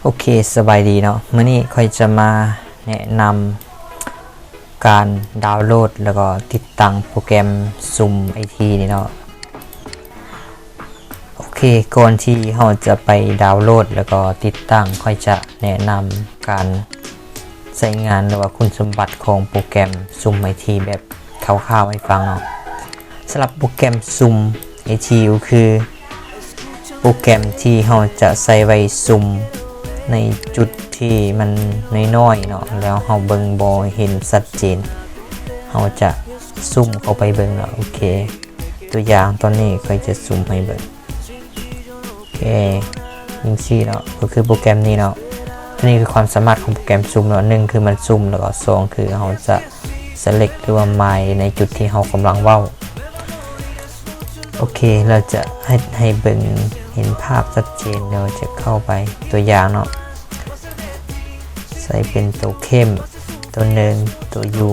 โอเคสบายดีเนาะมื้อนี้ค่อยจะมาแนะนำการดาวน์โหลดแล้วก็ติดตั้งโปรแกรมซุมไอทีนี่เนาะโอเคก่อนที่เราจะไปดาวน์โหลดแล้วก็ติดตั้งค่อยจะแนะนำการใช้งานหรือว่าคุณสมบัติของโปรแกรมซุมไอทีแบบคร่าวๆให้ฟังเนาะสำหรับโปรแกรมซุมไอทีก็คือโปรแกรมที่เราจะใช้ไว้ซุมในจุดที่มันน้อยๆเนาะแล้วเราเบิ่งบ่เห็นชัดเจนเราจะซูมเข้าไปเบิ่งเนาะโอเคตัวอย่างตอนนี้ค่อยจะซูมให้เบิ่งโอเคยิงซี่เนาะก็คือโปรแกรมนี้เนาะนี่คือความสามารถของโปรแกรมซูมเนาะ1คือมันซูมแล้วก็2คือเราจะ select หรือว่าหมายในจุดที่เรากำลังเว้าโอเคเราจะให้เบิ่งเห็นภาพชัดเจนเดี๋ยวจะเข้าไปตัวอย่างเนาะใส่เป็นตัวเข้มตัวเนินตัวยู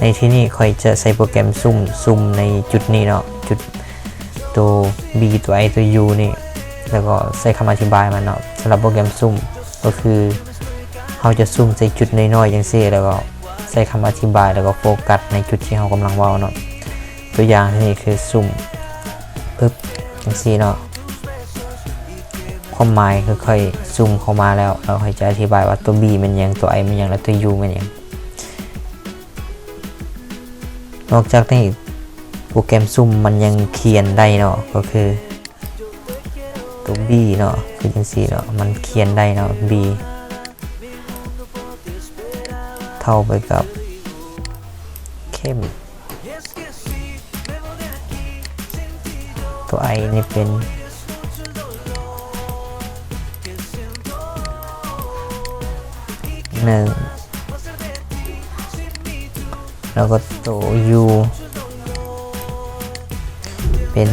ในที่นี้ค่อยจะใส่โปรแกรมซุ่มในจุดนี้เนาะจุดตัว B ตัว I ตัว U นี่แล้วก็ใส่คำอธิบายมันเนาะสำหรับโปรแกรมซุ่มก็คือเราจะซุ่มใส่จุดน้อยๆอย่างเช่นแล้วก็ใส่คำอธิบายแล้วก็โฟกัสในจุดที่เรากำลังเว้าเนาะตัวอย่างนี่คือซุ่มปึ๊บอย่างนี้เนาะความหมายคือค่อยซูมเข้ามาแล้วเราค่อยจะอธิบายว่าตัว B มันยังตัว I มันยังและตัว U มันยังนอกจากนี้โปรแกรมซูมมันยังเขียนได้เนาะก็คือตัว B เนาะคือจังซี่เนาะมันเขียนได้เนาะ B เท่าไปกับเข้มตัว I นี่เป็นแล้วก็ตัว U เป็น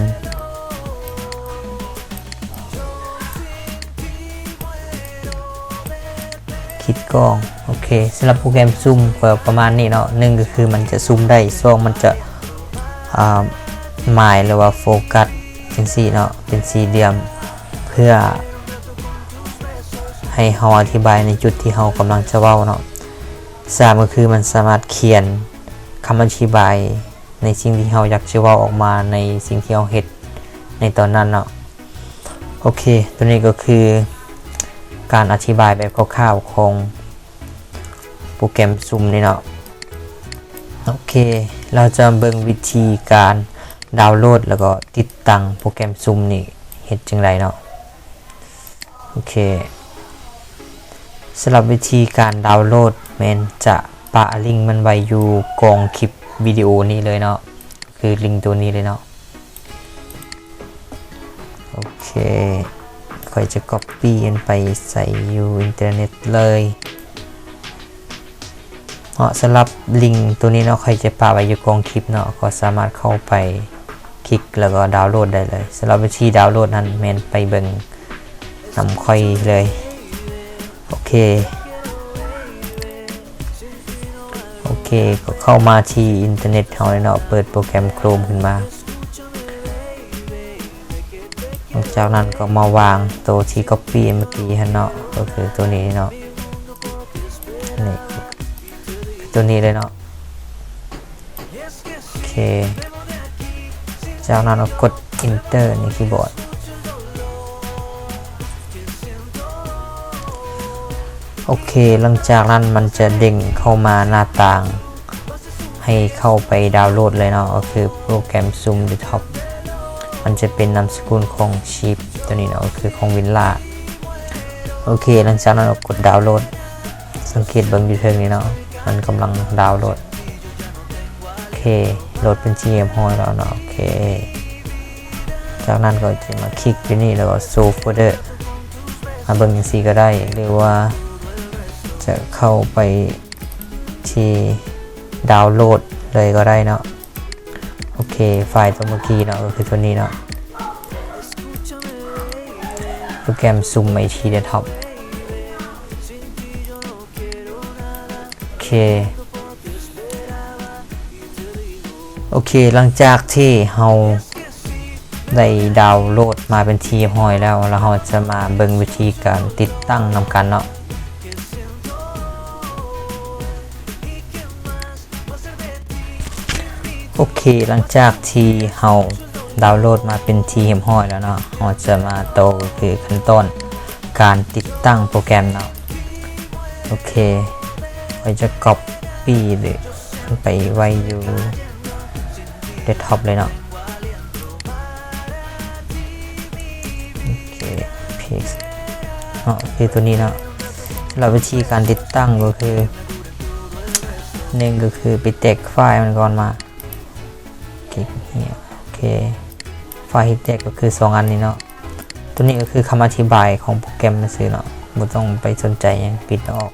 คิดกล้องโอเคสำหรับโปรแกรมซูมก็ประมาณนี้เนาะ1ก็คือมันจะซูมได้2มันจะหมายหรือว่าโฟกัสจังซี่เนาะเป็นสี่เหลี่ยมเพื่อให้เราอธิบายในจุดที่เรากำลังจะเว้าเนาะ3ก็คือมันสามารถเขียนคำอธิบายในสิ่งที่เราอยากจะเว้าออกมาในสิ่งที่เราเฮ็ดในตอนนั้นเนาะโอเคตัวนี้ก็คือการอธิบายแบบคร่าวๆของโปรแกรมซูมนี่เนาะโอเคเราจะเบิ่งวิธีการดาวน์โหลดแล้วก็ติดตั้งโปรแกรมซูมนี่เฮ็ดจังไดเนาะโอเคสำหรับวิธีการดาวน์โหลดแมนจะปะลิงก์มันไว้อยู่กองคลิปวิดีโอนี้เลยเนาะคือลิงก์ตัวนี้เลยเนาะโอเคค่อยจะ copy มันไปใส่อยู่อินเทอร์เน็ตเลยสำหรับลิงก์ตัวนี้เนาะค่อยจะปะไว้อยู่กองคลิปเนาะก็สามารถเข้าไปคลิกแล้วก็ดาวน์โหลดได้เลยสำหรับวิธีดาวน์โหลดนั้นแมนไปเบิ่งนำค่อยเลยโอเคก็เข้ามาที่อินเทอร์เน็ตเฮาเนาะเปิดโปรแกรม Chrome ขึ้นมาหลังจากนั้นก็มาวางตัวที่ copy เมื่อกี้เนาะก็คือตัวนี้เนาะนี่ตัวนี้เลยเนาะโอเคจากนั้นเรากด enter ในคีย์บอร์ดโอเคหลังจากนั้นมันจะเด้งเข้ามาหน้าต่างให้เข้าไปดาวน์โหลดเลยเนาะก็คือโปรแกรม Zoom Desktop มันจะเป็นนามสกุลของชิปตัวนี้เนาะก็คือของวินล่าโอเคหลังจากนั้นเรากดดาวน์โหลดสังเกตเบิ่งอยู่เทิงนี้เนาะมันกำลังดาวน์โหลดโอเคโหลดเป็นที่เรียบร้อยแล้วเนาะโอเคจากนั้นก็จะมาคลิกที่นี่แล้วก็ show folder มาเบิ่งจังซี่ก็ได้หรือว่าจะเข้าไปที่ดาวน์โหลดเลยก็ได้เนาะโอเคไฟล์ตัวเมื่อกี้เนาะก็คือตัวนี้เนาะโปรแกรม Zoom IT Desktop โอเคหลังจากที่เราได้ดาวน์โหลด มาเป็นทีเรียบร้อยแล้วเราจะมาเบิ่งวิธีการติดตั้งนำกันเนาะโอเคหลังจากที่เราดาวน์โหลดมาเป็นทีเรียบร้อยแล้วเนาะเราจะมาต่อก็คือขั้นตอนการติดตั้งโปรแกรมเนาะโอเคเราจะ copy หรือไปไว้อยู่เดสก์ท็อปเลยเนาะโอเค paste คือตัวนี้เนาะเราวิธีการติดตั้งก็คือหนึ่งก็คือไปแตกไฟล์มันก่อนมาคลิกเนี่ยโอเคไฟล์ที่แตกก็คือ2อันนี้เนาะตัวนี้ก็คือคำอธิบายของโปรแกรมมันซื้อเนาะไม่ต้องไปสนใจยังปิดออก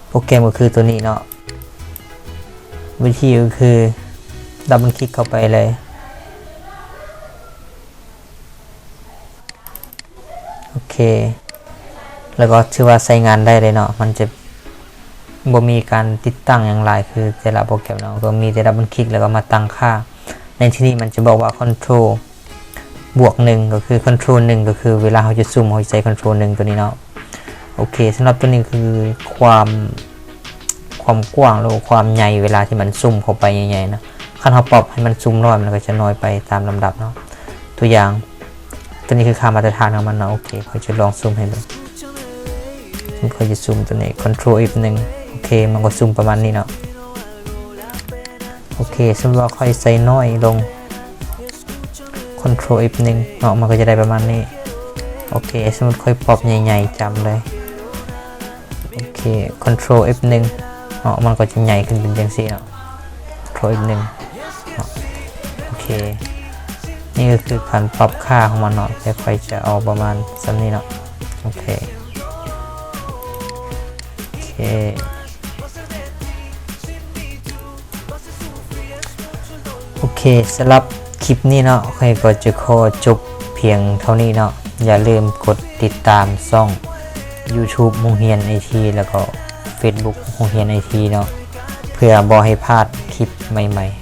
โปรแกรมก็คือตัวนี้เนาะวิธีก็คือดับเบิลคลิกเข้าไปเลยโอเคแล้วก็ถือว่าใช้งานได้เลยเนาะมันจะบ่มีการติดตั้งอย่างไรคือแต่ละโปรแกรมเนาะก็มีแต่ดับเบิลคลิกแล้วก็มาตั้งค่าในที่นี้มันจะบอกว่า control บวก1ก็คือ control 1ก็คือเวลาเราจะซูมเราใช้ control 1ตัวนี้เนาะโอเคสำหรับตัวนี้คือความกว้างหรือความใหญ่เวลาที่มันซูมเข้าไปใหญ่ๆนะคันเราปรับให้มันซูมน้อยมันก็จะน้อยไปตามลำดับเนาะตัวอย่างตัวนี้คือค่ามาตรฐานของมันเนาะโอเคเขาจะลองซูมให้ดูเขาจะซูมตัวนี้ control F1 โอเคมันก็ซูมประมาณนี้เนาะโอเคสมมติว่าค่อยใส่น้อยลง control F1 เนาะมันก็จะได้ประมาณนี้โอเคสมมติค่อยปรับใหญ่ๆจำเลยโอเค control F1 เนาะมันก็จะใหญ่ขึ้นเป็นอย่างนี้เนาะ control F1 โอเคนี่ก็คือการปรับค่าของมันเนาะแต่ค่อยจะเอาประมาณสักนี้เนาะโอเคโอเคสำหรับคลิปนี้เนาะใครก็จะขอจบเพียงเท่านี้เนาะอย่าลืมกดติดตามช่อง YouTube โรงเรียน IT แล้วก็ Facebook โรงเรียน IT เนาะเพื่อบ่ให้พลาดคลิปใหม่ๆ